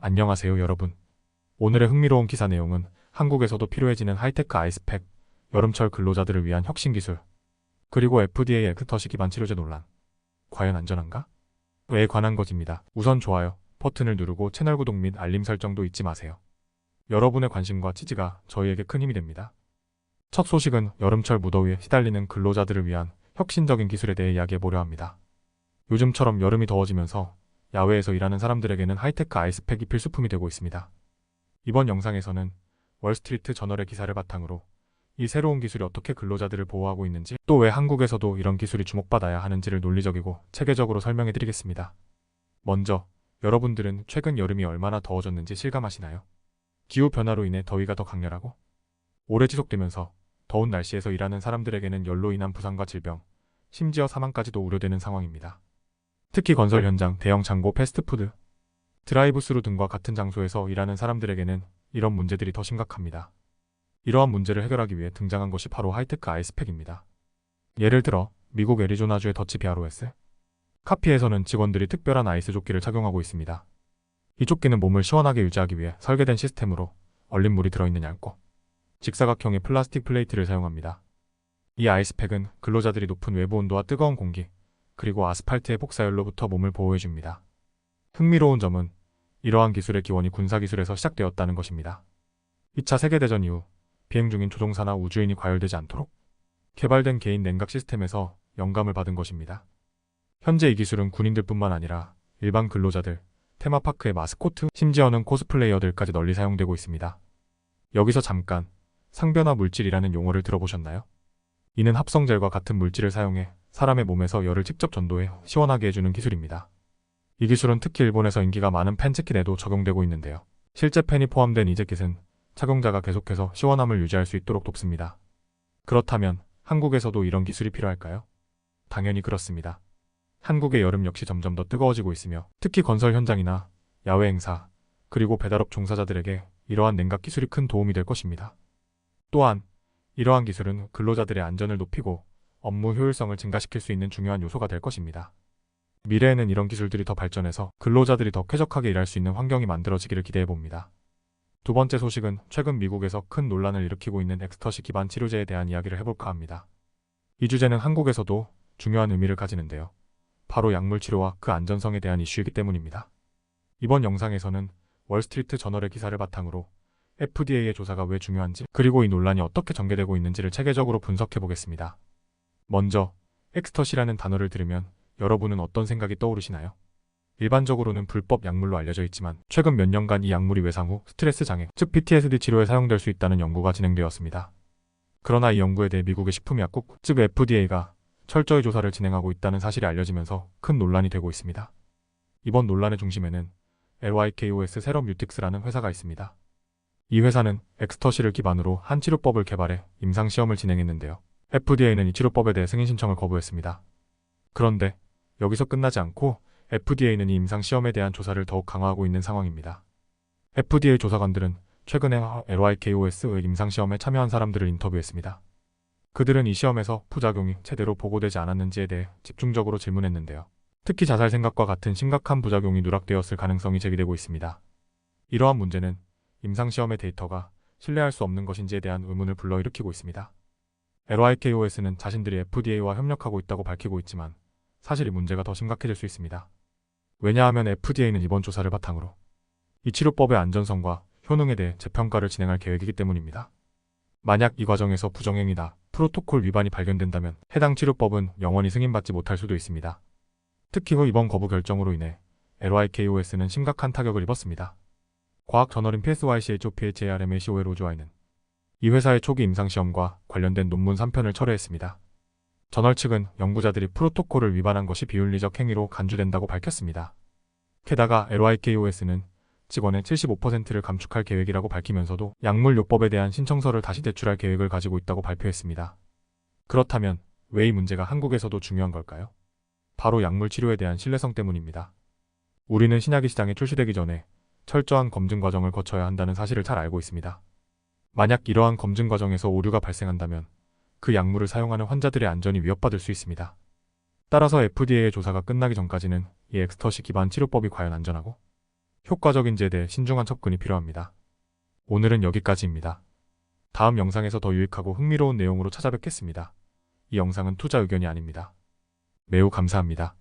안녕하세요 여러분. 오늘의 흥미로운 기사 내용은 한국에서도 필요해지는 하이테크 아이스팩, 여름철 근로자들을 위한 혁신 기술, 그리고 FDA 엑스터시 기반 치료제 논란. 과연 안전한가? 에 관한 것입니다. 우선 좋아요 버튼을 누르고 채널 구독 및 알림 설정도 잊지 마세요. 여러분의 관심과 지지가 저희에게 큰 힘이 됩니다. 첫 소식은 여름철 무더위에 시달리는 근로자들을 위한 혁신적인 기술에 대해 이야기해보려 합니다. 요즘처럼 여름이 더워지면서 야외에서 일하는 사람들에게는 하이테크 아이스팩이 필수품이 되고 있습니다. 이번 영상에서는 월스트리트 저널의 기사를 바탕으로 이 새로운 기술이 어떻게 근로자들을 보호하고 있는지, 또 왜 한국에서도 이런 기술이 주목받아야 하는지를 논리적이고 체계적으로 설명해 드리겠습니다. 먼저, 여러분들은 최근 여름이 얼마나 더워졌는지 실감하시나요? 기후변화로 인해 더위가 더 강렬하고 오래 지속되면서 더운 날씨에서 일하는 사람들에게는 열로 인한 부상과 질병, 심지어 사망까지도 우려되는 상황입니다. 특히 건설 현장, 대형 창고, 패스트푸드, 드라이브스루 등과 같은 장소에서 일하는 사람들에게는 이런 문제들이 더 심각합니다. 이러한 문제를 해결하기 위해 등장한 것이 바로 하이테크 아이스팩입니다. 예를 들어 미국 애리조나주의 더치 비아로에스 카피에서는 직원들이 특별한 아이스 조끼를 착용하고 있습니다. 이 조끼는 몸을 시원하게 유지하기 위해 설계된 시스템으로 얼린 물이 들어있는 얇고 직사각형의 플라스틱 플레이트를 사용합니다. 이 아이스팩은 근로자들이 높은 외부 온도와 뜨거운 공기, 그리고 아스팔트의 폭사열로부터 몸을 보호해줍니다. 흥미로운 점은 이러한 기술의 기원이 군사기술에서 시작되었다는 것입니다. 2차 세계대전 이후 비행 중인 조종사나 우주인이 과열되지 않도록 개발된 개인 냉각 시스템에서 영감을 받은 것입니다. 현재 이 기술은 군인들뿐만 아니라 일반 근로자들, 테마파크의 마스코트, 심지어는 코스플레이어들까지 널리 사용되고 있습니다. 여기서 잠깐 상변화 물질이라는 용어를 들어보셨나요? 이는 합성젤과 같은 물질을 사용해 사람의 몸에서 열을 직접 전도해 시원하게 해주는 기술입니다. 이 기술은 특히 일본에서 인기가 많은 팬츠킷에도 적용되고 있는데요. 실제 팬이 포함된 이 재킷은 착용자가 계속해서 시원함을 유지할 수 있도록 돕습니다. 그렇다면 한국에서도 이런 기술이 필요할까요? 당연히 그렇습니다. 한국의 여름 역시 점점 더 뜨거워지고 있으며 특히 건설 현장이나 야외 행사, 그리고 배달업 종사자들에게 이러한 냉각 기술이 큰 도움이 될 것입니다. 또한 이러한 기술은 근로자들의 안전을 높이고 업무 효율성을 증가시킬 수 있는 중요한 요소가 될 것입니다. 미래에는 이런 기술들이 더 발전해서 근로자들이 더 쾌적하게 일할 수 있는 환경이 만들어지기를 기대해봅니다. 두 번째 소식은 최근 미국에서 큰 논란을 일으키고 있는 엑스터시 기반 치료제에 대한 이야기를 해볼까 합니다. 이 주제는 한국에서도 중요한 의미를 가지는데요. 바로 약물 치료와 그 안전성에 대한 이슈이기 때문입니다. 이번 영상에서는 월스트리트 저널의 기사를 바탕으로 FDA의 조사가 왜 중요한지, 그리고 이 논란이 어떻게 전개되고 있는지를 체계적으로 분석해보겠습니다. 먼저 엑스터시라는 단어를 들으면 여러분은 어떤 생각이 떠오르시나요? 일반적으로는 불법 약물로 알려져 있지만 최근 몇 년간 이 약물이 외상 후 스트레스 장애, 즉 PTSD 치료에 사용될 수 있다는 연구가 진행되었습니다. 그러나 이 연구에 대해 미국의 식품의약국, 즉 FDA가 철저히 조사를 진행하고 있다는 사실이 알려지면서 큰 논란이 되고 있습니다. 이번 논란의 중심에는 LYKOS 세럼유틱스라는 회사가 있습니다. 이 회사는 엑스터시를 기반으로 한 치료법을 개발해 임상시험을 진행했는데요. FDA는 이 치료법에 대해 승인 신청을 거부했습니다. 그런데 여기서 끝나지 않고 FDA는 이 임상시험에 대한 조사를 더욱 강화하고 있는 상황입니다. FDA 조사관들은 최근에 LYKOS의 임상시험에 참여한 사람들을 인터뷰했습니다. 그들은 이 시험에서 부작용이 제대로 보고되지 않았는지에 대해 집중적으로 질문했는데요. 특히 자살 생각과 같은 심각한 부작용이 누락되었을 가능성이 제기되고 있습니다. 이러한 문제는 임상시험의 데이터가 신뢰할 수 없는 것인지에 대한 의문을 불러일으키고 있습니다. LYKOS는 자신들이 FDA와 협력하고 있다고 밝히고 있지만 사실 이 문제가 더 심각해질 수 있습니다. 왜냐하면 FDA는 이번 조사를 바탕으로 이 치료법의 안전성과 효능에 대해 재평가를 진행할 계획이기 때문입니다. 만약 이 과정에서 부정행위나 프로토콜 위반이 발견된다면 해당 치료법은 영원히 승인받지 못할 수도 있습니다. 특히 후 이번 거부 결정으로 인해 LYKOS는 심각한 타격을 입었습니다. 과학 저널인 PSYCHOPHARMACOL 로즈와이는 이 회사의 초기 임상시험과 관련된 논문 3편을 철회했습니다. 저널 측은 연구자들이 프로토콜을 위반한 것이 비윤리적 행위로 간주된다고 밝혔습니다. 게다가 LYKOS는 직원의 75%를 감축할 계획이라고 밝히면서도 약물요법에 대한 신청서를 다시 제출할 계획을 가지고 있다고 발표했습니다. 그렇다면 왜 이 문제가 한국에서도 중요한 걸까요? 바로 약물 치료에 대한 신뢰성 때문입니다. 우리는 신약이 시장에 출시되기 전에 철저한 검증 과정을 거쳐야 한다는 사실을 잘 알고 있습니다. 만약 이러한 검증 과정에서 오류가 발생한다면 그 약물을 사용하는 환자들의 안전이 위협받을 수 있습니다. 따라서 FDA의 조사가 끝나기 전까지는 이 엑스터시 기반 치료법이 과연 안전하고 효과적인지에 대해 신중한 접근이 필요합니다. 오늘은 여기까지입니다. 다음 영상에서 더 유익하고 흥미로운 내용으로 찾아뵙겠습니다. 이 영상은 투자 의견이 아닙니다. 매우 감사합니다.